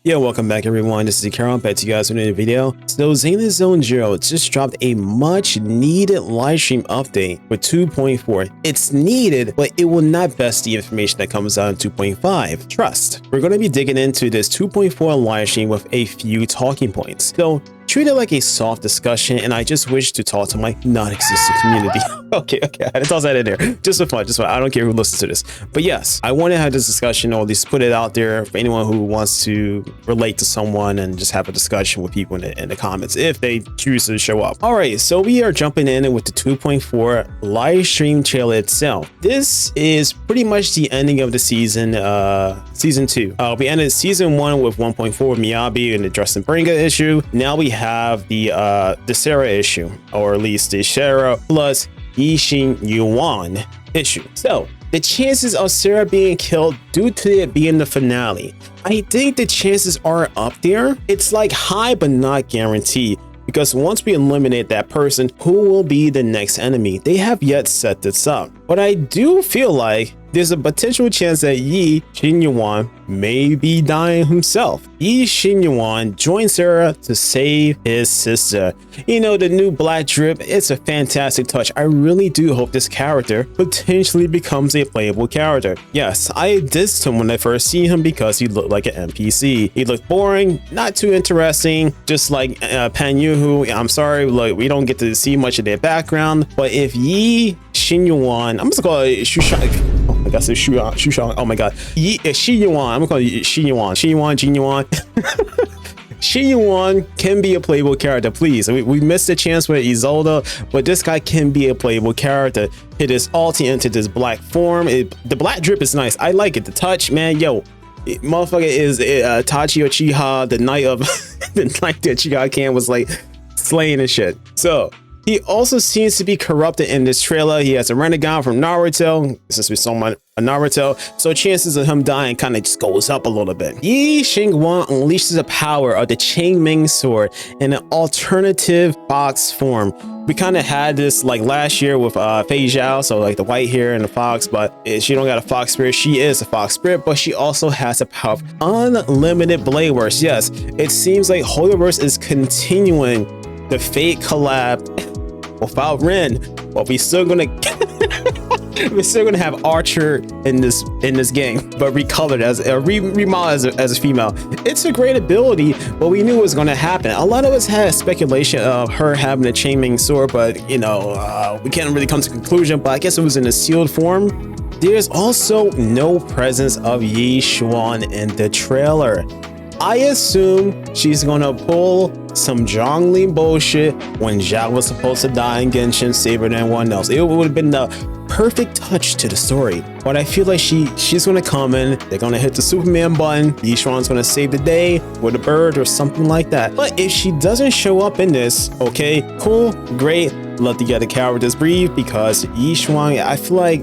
Yo, welcome back everyone, this is Hikaro, back to you guys with a new video. So Zenless Zone Zero just dropped a much needed livestream update for 2.4. It's needed, but it will not best the information that comes out in 2.5. Trust. We're going to be digging into this 2.4 livestream with a few talking points. So treat it like a soft discussion, and I just wish to talk to my non-existent community. okay, I had to toss that in there. Just for fun, I don't care who listens to this. But yes, I want to have this discussion, or at least put it out there for anyone who wants to relate to someone and just have a discussion with people in the comments if they choose to show up. All right, so we are jumping in with the 2.4 live stream trailer itself. This is pretty much the ending of the season, season 2. We ended season 1 with 1.4 with Miyabi and the Justin Bringa issue. Now we have the Sarah issue, or at least the Sarah plus Ye Shunguang issue. So the chances of Sarah being killed due to it being the finale, I think the chances are up there. It's like high but not guaranteed, because once we eliminate that person, who will be the next enemy? They have yet set this up. But I do feel like there's a potential chance that Ye Shunguang may be dying himself. Ye Shunguang joined Sarah to save his sister. You know, the new black drip, it's a fantastic touch. I really do hope this character potentially becomes a playable character. Yes, I dissed him when I first see him because he looked like an NPC. He looked boring, not too interesting, just like Banyue, who, I'm sorry, like, we don't get to see much of their background. But if Ye Shunguang, I'm just gonna call it Shushan. Oh my god, so Shuyuan. Oh my god, Shiyuan. I'm gonna call it Shiyuan. Shiyuan can be a playable character, please. We missed the chance with Exaltist, but this guy can be a playable character. It is ulti into this black form. The black drip is nice. I like it. The touch, man, yo. Motherfucker is Tachi Uchiha, the night of the night that Uchiha Can was like slaying and shit. So he also seems to be corrupted in this trailer. He has a renegade from Naruto, since we saw Naruto, so chances of him dying kind of just goes up a little bit. Ye Shunguang unleashes the power of the Qingming Sword in an alternative fox form. We kind of had this like last year with Fei Zhao, so like the white hair and the fox, but she don't got a fox spirit. She is a fox spirit, but she also has the power of unlimited blade works. Yes, it seems like hoyoverse is continuing the Fate collab without Ren, but we're still gonna have Archer in this game, but recolored as a remodeled as a female. It's a great ability, but we knew it was going to happen. A lot of us had speculation of her having a Qingming Sword, but you know, we can't really come to a conclusion. But I guess it was in a sealed form. There's also no presence of Ye Shunguang in the trailer. I assume she's gonna pull some Zhongli bullshit when Zhao was supposed to die in Genshin, saver than anyone else. It would have been the perfect touch to the story. But I feel like she's gonna come in, they're gonna hit the Superman button, Yixuan's gonna save the day with a bird or something like that. But if she doesn't show up in this, okay, cool, great, let the other characters breathe, because Yixuan, I feel like,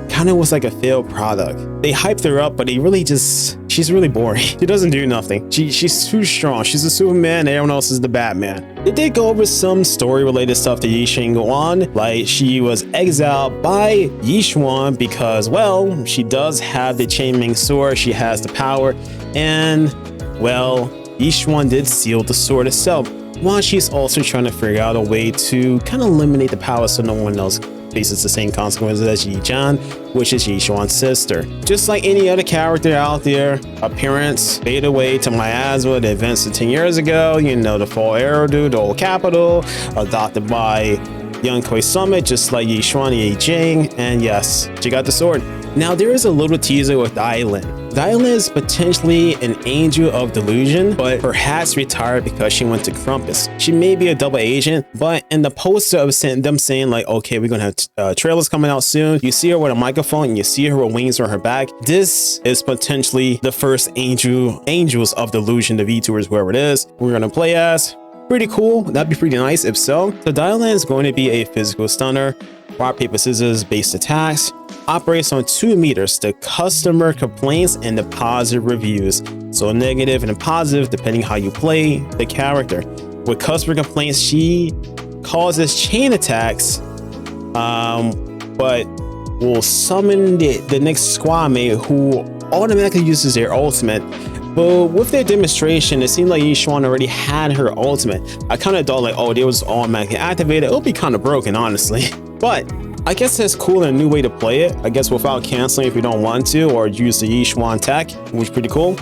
kind of was like a failed product. They hyped her up, but they really she's really boring. She doesn't do nothing. She's too strong. She's a Superman and everyone else is the Batman. They did go over some story related stuff to Ye Shunguang, like she was exiled by Yixuan because, well, she does have the Qingming Sword, she has the power, and well, Yixuan did seal the sword itself, while she's also trying to figure out a way to kind of eliminate the power so no one else faces the same consequences as Yixuan, which is Yixuan's sister. Just like any other character out there, appearance fade away to miasma, the events of 10 years ago, you know, the fall arrow dude, the old capital, adopted by Young Koi Summit, just like Yixuan and Yijing, and yes, she got the sword. Now there is a little teaser with Dialyn. Dialyn is potentially an angel of delusion, but perhaps retired because she went to Crumpus. She may be a double agent, but in the poster of them saying like, okay, we're gonna have trailers coming out soon, you see her with a microphone and you see her with wings on her back. This is potentially the first angels of delusion, the VTubers, whoever it is, we're gonna play as. Pretty cool. That'd be pretty nice if so. So Dialyn is going to be a physical stunner, rock, paper, scissors based attacks, operates on 2 meters, the customer complaints and the positive reviews. So negative and a positive depending how you play the character. With customer complaints, she causes chain attacks, but will summon the next squad mate who automatically uses their ultimate But with their demonstration, it seemed like Yixuan already had her ultimate. I kind of thought like, oh, it was automatically activated. It'll be kind of broken, honestly. But I guess that's cool and a new way to play it. I guess without canceling if you don't want to, or use the Yixuan tech, which is pretty cool.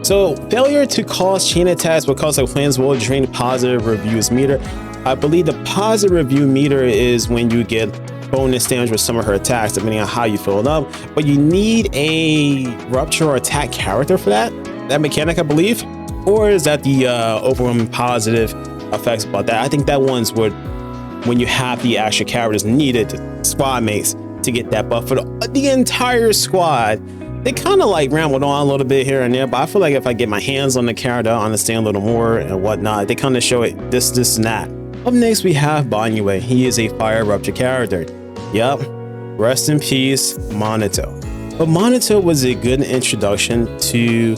So failure to cause chain attacks because of plans will drain positive reviews meter. I believe the positive review meter is when you get bonus damage with some of her attacks, depending on how you fill it up. But you need a rupture or attack character for that mechanic, I believe. Or is that the overwhelming positive effects about that? I think that one's when you have the actual characters needed, squad mates, to get that buff for the entire squad. They kind of like rambled on a little bit here and there, but I feel like if I get my hands on the character, I understand a little more and whatnot. They kind of show it this and that. Up next we have Banyue. He is a fire rupture character. Yep, rest in peace, Monito. But Monito was a good introduction to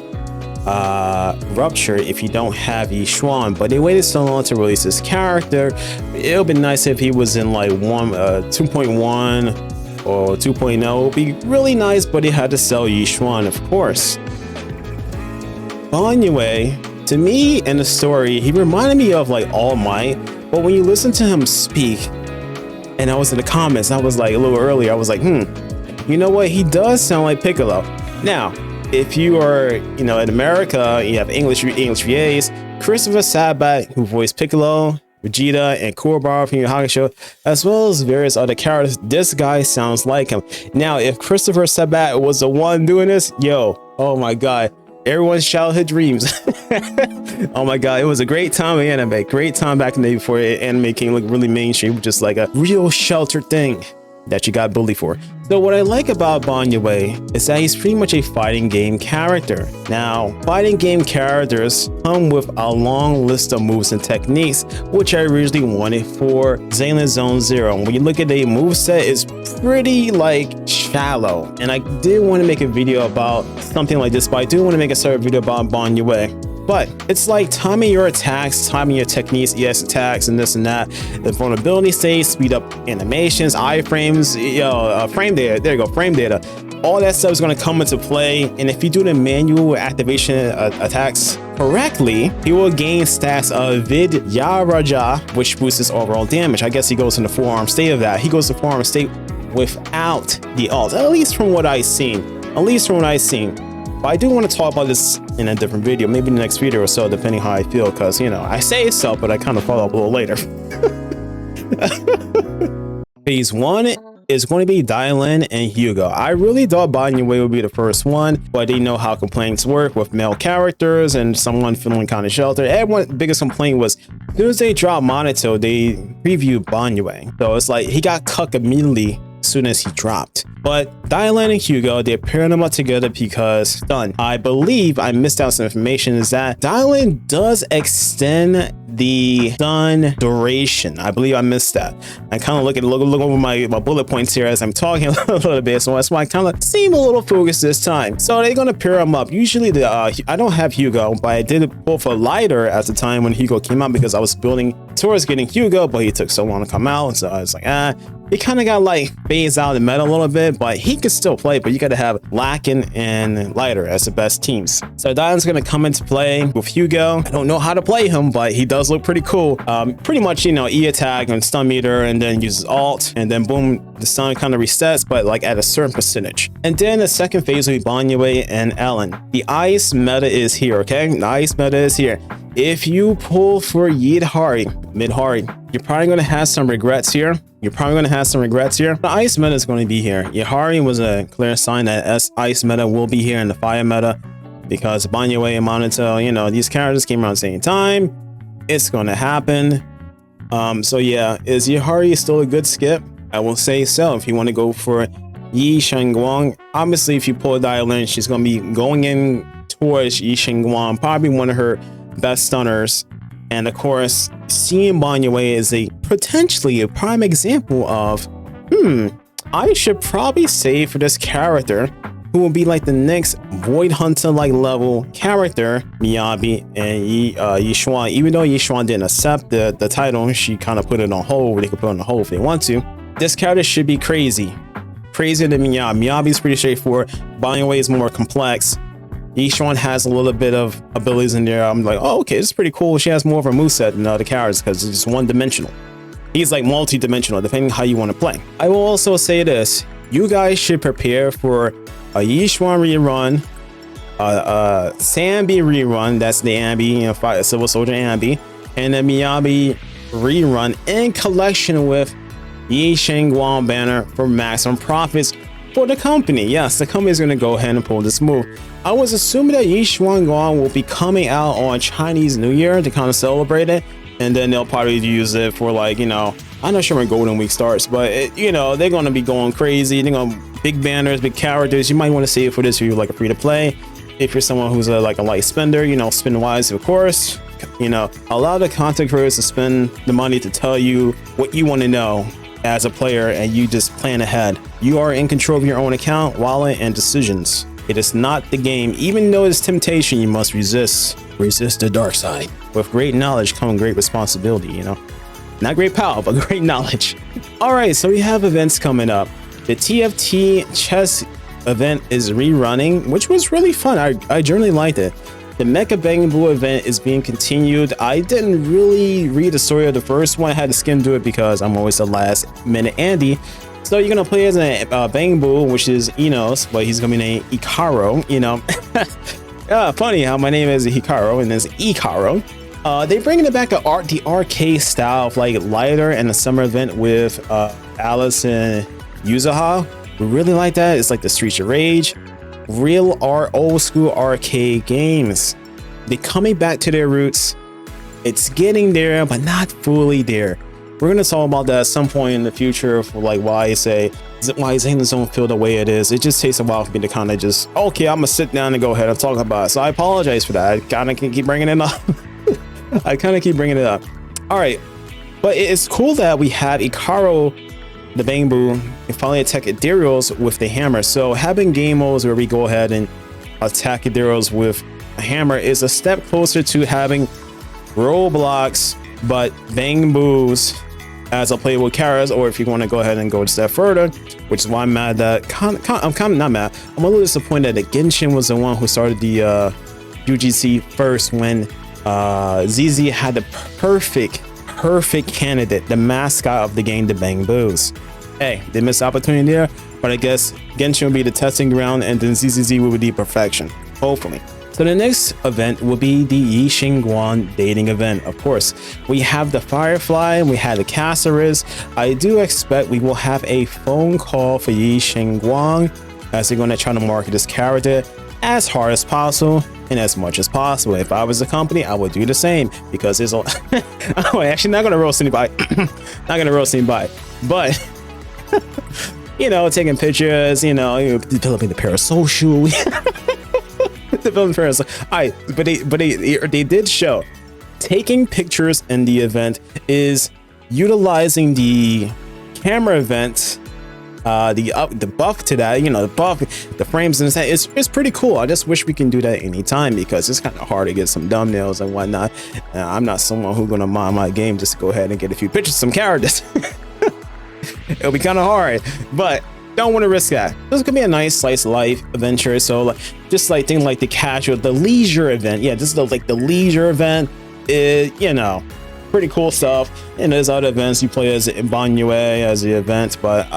rupture if you don't have Yixuan, but they waited so long to release this character. It would be nice if he was in like 2.1 or 2.0. It would be really nice, but he had to sell Yixuan, of course. Banyue, to me in the story, he reminded me of like All Might, but when you listen to him speak, and I was in the comments, I was like a little earlier, I was like, you know what? He does sound like Piccolo. Now, if you are, in America, you have English VAs, Christopher Sabat, who voiced Piccolo, Vegeta, and Kurobara from Yu Hakusho, as well as various other characters. This guy sounds like him. Now, if Christopher Sabat was the one doing this, oh my god, everyone's childhood dreams. Oh my god, it was a great time in anime. Great time back in the day before anime became like really mainstream, just like a real sheltered thing that you got bullied for. So what I like about Banyue is that he's pretty much a fighting game character. Now, fighting game characters come with a long list of moves and techniques, which I originally wanted for Zenless Zone Zero. When you look at the moveset, it's pretty like shallow. And I did want to make a video about something like this, but I do want to make a separate video about Banyue. But it's like timing your attacks, timing your techniques, EX attacks, and this and that. The vulnerability state, speed up animations, iframes, frame data. There you go, frame data. All that stuff is going to come into play. And if you do the manual activation attacks correctly, he will gain stats of yidhari, which boosts his overall damage. I guess he goes in the forearm state of that. He goes to forearm state without the alt, at least from what I've seen. But I do want to talk about this in a different video, maybe in the next video or so, depending how I feel, because, I say so, but I kind of follow up a little later. Phase 1 is going to be Dialyn and Hugo. I really thought Banyue would be the first one, but I didn't know how complaints work with male characters and someone feeling kind of sheltered. Everyone's biggest complaint was, as soon as they dropped Monito, they previewed Banyue. So it's like he got cucked immediately as soon as he dropped. But Dialyn and Hugo, they're pairing them up together because I believe I missed out some information, is that Dialyn does extend the stun duration. I believe I missed that. I kind of look over my bullet points here as I'm talking a little bit, so that's why I kind of seem a little focused this time. So they're gonna pair them up. Usually I don't have Hugo, but I did pull for lighter at the time when Hugo came out because I was building towards getting Hugo, but he took so long to come out, so I was like, he kind of got like phased out of the meta a little bit, but he could still play, but you got to have Lakin and Lighter as the best teams. So Dialyn's going to come into play with Hugo. I don't know how to play him, but he does look pretty cool. Pretty much, E attack and stun meter, and then uses alt, and then boom, the stun kind of resets, but like at a certain percentage. And then the second phase will be Banyue and Ellen. The ice meta is here, okay? The ice meta is here. If you pull for yidhari, you're probably going to have some regrets here. The ice meta is going to be here. Yidhari was a clear sign that ice meta will be here in the fire meta because Banyue and Monito, these characters came around the same time. It's going to happen. So yeah, is Yidhari still a good skip? I will say so. If you want to go for Ye Shunguang, obviously if you pull Dialyn, she's going to be going in towards Ye Shunguang, probably one of her best stunners. And of course, seeing Banyue is potentially a prime example of, I should probably save for this character who will be like the next Void Hunter like level character, Miyabi and Yixuan. Even though Yixuan didn't accept the title, she kind of put it on hold. They could put it on hold if they want to. This character should be crazier than Miyabi. Miyabi is pretty straightforward. Banyue is more complex. Yixuan has a little bit of abilities in there. I'm like, oh, okay, this is pretty cool. She has more of a moveset than other characters because it's just one-dimensional. He's like multi-dimensional, depending how you want to play. I will also say this. You guys should prepare for a Yixuan rerun, Sambi rerun, that's the Ambi, you know, Civil Soldier Ambi, and a Miyabi rerun in collection with Ye Shunguang banner for maximum profits for the company. Yes, the company is going to go ahead and pull this move. I was assuming that Ye Shunguang will be coming out on Chinese New Year to kind of celebrate it, and then they'll probably use it for, like, you know, I'm not sure when Golden Week starts, but it, you know, they're going to be going crazy. They're going to big banners, big characters. You might want to save it for this if you're like a free to play. If you're someone who's like a light spender, you know, spin wise, of course. You know, allow the content creators to spend the money to tell you what you want to know as a player, and you just plan ahead. You are in control of your own account, wallet, and decisions. It is not the game. Even though it's temptation, you must resist. Resist the dark side. With great knowledge comes great responsibility, you know. Not great power, but great knowledge. All right, so we have events coming up. The TFT chess event is rerunning, which was really fun. I generally liked it. The Mecha Bangbu event is being continued. I didn't really read the story of the first one. I had to skim through it because I'm always the last minute Andy. So you're gonna play as a Bangbu, which is Enos, but he's gonna be named Hikaro, you know. Funny how my name is Hikaro and it's Hikaro. They bringing it back to the arcade style of like lighter and the summer event with Alice and Yuzuha. We really like that. It's like the Streets of Rage, real old school arcade games. They're coming back to their roots. It's getting there, but not fully there. We're gonna talk about that at some point in the future, for like why Zenless Zone feel the way it is. It just takes a while for me to kind of just, okay, I'm gonna sit down and go ahead and talk about it. So I apologize for that. I kind of keep bringing it up. All right, but it's cool that we have Hikaro, the Bangbu, and finally attack ethereals with the hammer. So having game modes where we go ahead and attack ethereals with a hammer is a step closer to having Roblox, but Bangbus as a playable characters, or if you want to go ahead and go a step further, which is why I'm mad that I'm kind of not mad. I'm a little disappointed that Genshin was the one who started the UGC first, when ZZ had the perfect candidate, the mascot of the game, the Bangbus. Hey, they missed opportunity there, but I guess Genshin will be the testing ground, and then ZZZ will be the perfection, hopefully. So the next event will be the Ye Shunguang dating event. Of course, we have the Firefly and we had the Caceres. I do expect we will have a phone call for Ye Shunguang, as they're going to try to market this character as hard as possible and as much as possible. If I was a company, I would do the same, because there's a I'm actually not going to roast anybody. But you know, taking pictures, you know, developing the parasocial. Alright, but they did show taking pictures in the event is utilizing the camera event, the buff to that, you know, the frames and that. It's pretty cool. I just wish we can do that anytime, because it's kind of hard to get some thumbnails and whatnot. I'm not someone who's gonna mod my game just to go ahead and get a few pictures of some characters. It'll be kind of hard, but don't want to risk that. This could be a nice slice of life adventure. So like, just like things like the leisure event. Yeah, this is like the leisure event. You know, pretty cool stuff. And there's other events you play as Banyue as the event, but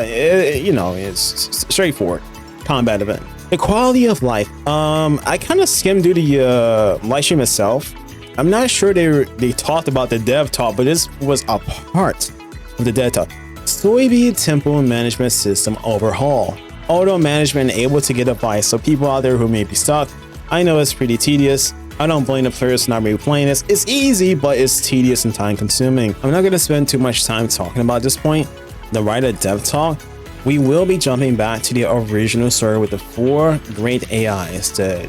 you know, it's straightforward combat event. The quality of life. I kind of skimmed through the live stream itself. I'm not sure they talked about the dev talk, but this was a part of the dev talk. Soybean temple management system overhaul. Auto management able to get advice. So people out there who may be stuck, I know it's pretty tedious. I don't blame the players for not replaying this. It's easy, but it's tedious and time consuming. I'm not going to spend too much time talking about this point. The writer dev talk, we will be jumping back to the original story with the 4 great AIs, the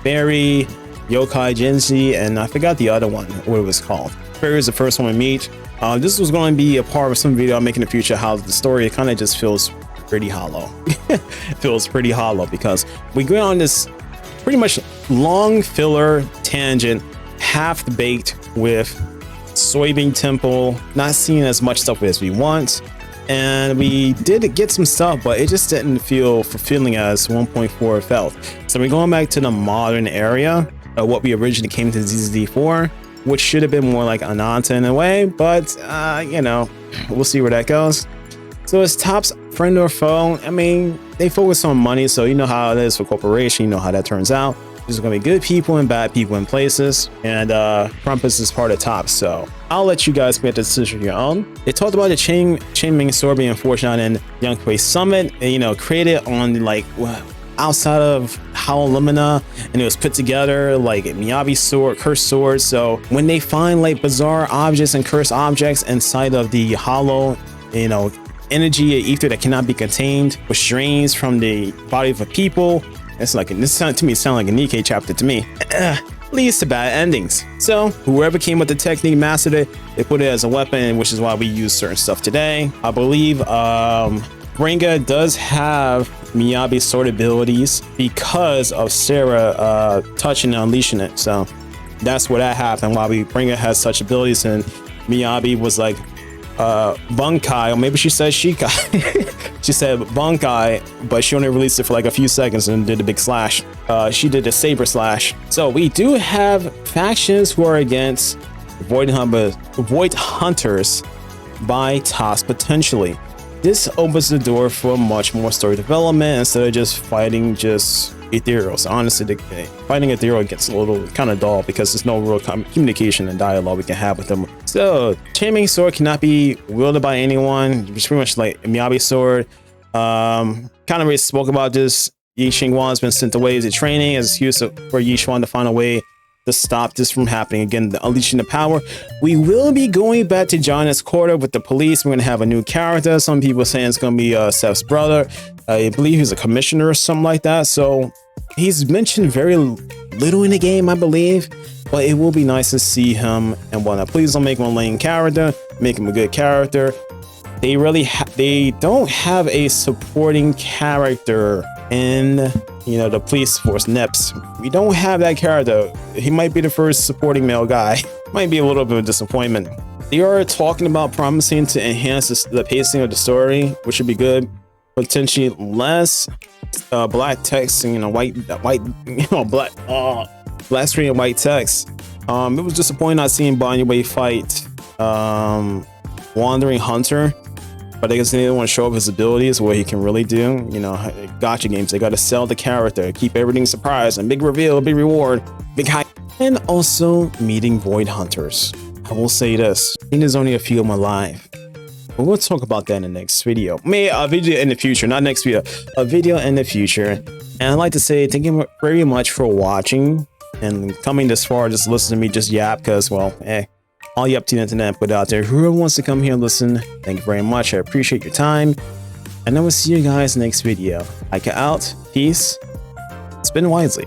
Fairy, Yokai Genji, and I forgot the other one, what it was called. Fairy is the first one we meet. This was going to be a part of some video I'll make in the future, how the story kind of just feels pretty hollow. Feels pretty hollow because we go on this pretty much long filler tangent, half-baked with Soybean Temple, not seeing as much stuff as we want. and we did get some stuff, but it just didn't feel fulfilling as 1.4 felt. So we're going back to the modern area of what we originally came to ZZD for, which should have been more like Ananta in a way, but you know, we'll see where that goes. So is Top's friend or foe? I mean, they focus on money, so you know how it is for corporation, you know how that turns out. There's gonna be good people and bad people in places, and Precipice is part of Top, so I'll let you guys make the decision on your own. They talked about the Qingming Sword being forged out in Yanghui Summit, and you know, created on like outside of Hollow Lumina, and it was put together like Miyabi's sword, cursed sword. So when they find like bizarre objects and cursed objects inside of the hollow, you know, energy or ether that cannot be contained, which drains from the body of a people, it's like, this sound to me sound like a Nikkei chapter to me, leads to bad endings. So whoever came with the technique mastered it, they put it as a weapon, which is why we use certain stuff today. I believe Ringa does have Miyabi's sword abilities because of Sarah touching and unleashing it. So that's where that happened. While Ringa has such abilities, and Miyabi was like Bunkai, or maybe she said Shikai. She said Bunkai, but she only released it for like a few seconds and did a big slash. She did a saber slash. So we do have factions who are against Void Hunters by Toss potentially. This opens the door for much more story development instead of just fighting just ethereals. Honestly, fighting ethereal gets a little kind of dull because there's no real communication and dialogue we can have with them. So Qingming Sword cannot be wielded by anyone. It's pretty much like Miyabi's sword. Kind of already spoke about this. Ye Shunguang has been sent away to training as an excuse for Yixuan to find a way to stop this from happening again, the unleashing the power. We will be going back to John's quarter with the police. We're gonna have a new character. Some people saying it's gonna be Seth's brother. I believe he's a commissioner or something like that. So he's mentioned very little in the game, I believe, but it will be nice to see him and whatnot. Please don't make him a lame character, make him a good character. They really they don't have a supporting character in, you know, the police force, NEPS. We don't have that character. He might be the first supporting male guy. Might be a little bit of a disappointment. They are talking about promising to enhance the pacing of the story, which would be good. Potentially less black text and, you know, white, you know, black screen and white text. It was disappointing not seeing Banyue fight Wandering Hunter. But I guess they didn't want to show off his abilities, what he can really do. You know, gacha games, they got to sell the character, keep everything surprised, and big reveal, big reward, big hype. And also meeting Void Hunters. I will say this, there's only a few of them alive. But we'll talk about that in the next video. Maybe a video in the future, not next video, a video in the future. And I'd like to say thank you very much for watching and coming this far, just listen to me just yap, because, well, all you up to the internet put out there. Whoever wants to come here and listen, thank you very much. I appreciate your time. And I will see you guys next video. Hikaro out. Peace. Spin wisely.